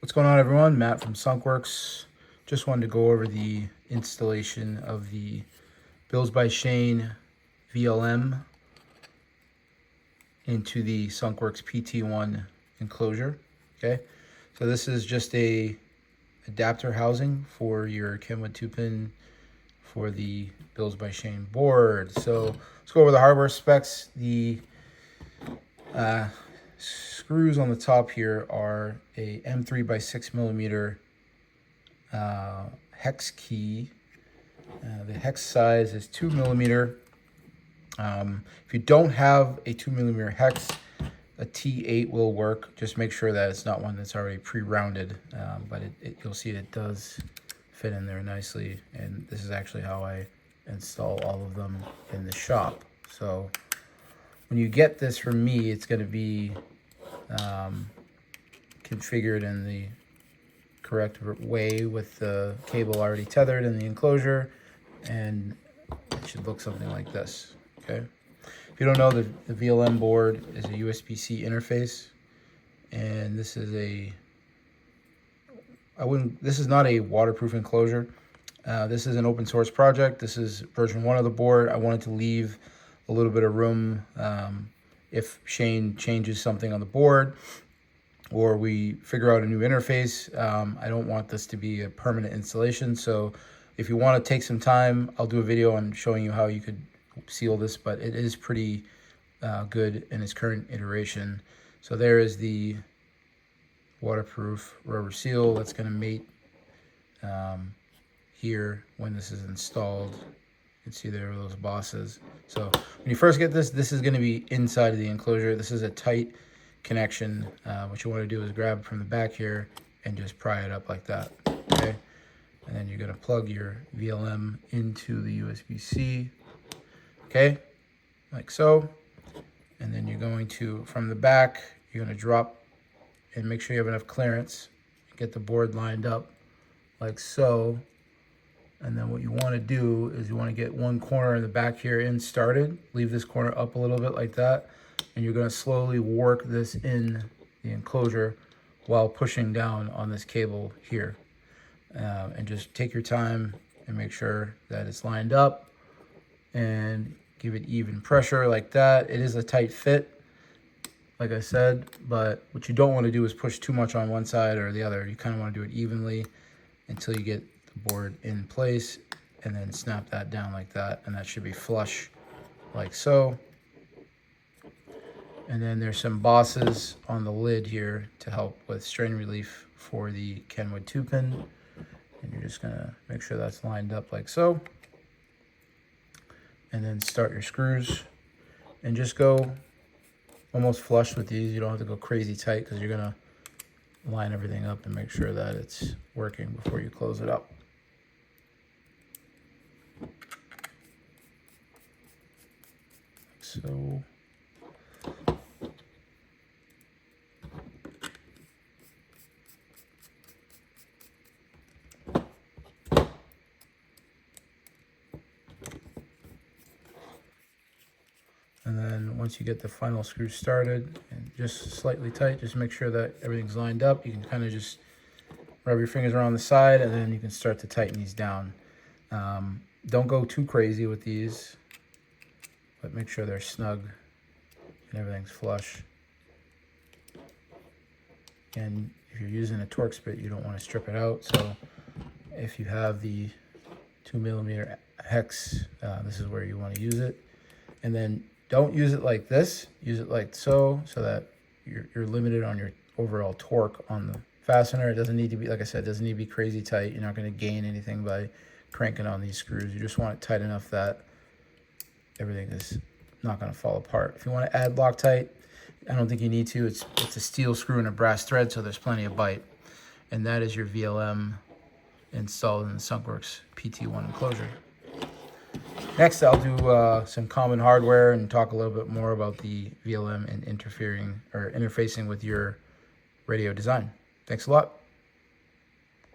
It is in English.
What's going on, everyone? Matt from Sunkworks. Just wanted to go over the installation of the Bills by Shane VLM into the Sunkworks PT1 enclosure. Okay, so this is just a adapter housing for your Kenwood 2-pin for the Bills by Shane board. So let's go over the hardware specs. The screws on the top here are a M3 by 6 millimeter hex key. The hex size is 2 millimeter. If you don't have a 2 millimeter hex, a T8 will work. Just make sure that it's not one that's already pre-rounded, but you'll see it does fit in there nicely. And this is actually how I install all of them in the shop. So when you get this from me, it's going to be configured in the correct way with the cable already tethered in the enclosure, and it should look something like this. Okay, if you don't know, the VLM board is a USB-C interface, and this is this is not a waterproof enclosure. This is an open source project. This is version 1 of the board. I wanted to leave a little bit of room if Shane changes something on the board or we figure out a new interface. I don't want this to be a permanent installation. So if you want to take some time, I'll do a video on showing you how you could seal this, but it is pretty good in its current iteration. So there is the waterproof rubber seal that's going to mate here when this is installed. You can see there are those bosses. So when you first get this is going to be inside of the enclosure. This is a tight connection. What you want to do is grab from the back here and just pry it up like that. Okay, and then you're going to plug your VLM into the USB-C. Okay, like so. And then you're going to, from the back, you're going to drop and make sure you have enough clearance. Get the board lined up like so. And then what you want to do is you want to get one corner in the back here in started. Leave this corner up a little bit like that. And you're going to slowly work this in the enclosure while pushing down on this cable here. And just take your time and make sure that it's lined up. And give it even pressure like that. It is a tight fit, like I said. But what you don't want to do is push too much on one side or the other. You kind of want to do it evenly until you get board in place, and then snap that down like that, and that should be flush like so. And then there's some bosses on the lid here to help with strain relief for the Kenwood 2-pin, and you're just gonna make sure that's lined up like so, and then start your screws and just go almost flush with these. You don't have to go crazy tight because you're gonna line everything up and make sure that it's working before you close it up. So and then once you get the final screw started and just slightly tight, just make sure that everything's lined up. You can kind of just rub your fingers around the side, and then you can start to tighten these down. Don't go too crazy with these, but make sure they're snug and everything's flush. And if you're using a Torx bit, you don't want to strip it out. So if you have the 2 millimeter hex, this is where you want to use it. And then don't use it like this. Use it like so that you're limited on your overall torque on the fastener. It doesn't need to be, like I said, it doesn't need to be crazy tight. You're not going to gain anything by cranking on these screws. You just want it tight enough that everything is not going to fall apart. If you want to add Loctite, I don't think you need to. It's a steel screw and a brass thread, so there's plenty of bite. And that is your VLM installed in the Sunkworks PT1 enclosure. Next, I'll do some common hardware and talk a little bit more about the VLM and interfacing with your radio design. Thanks a lot.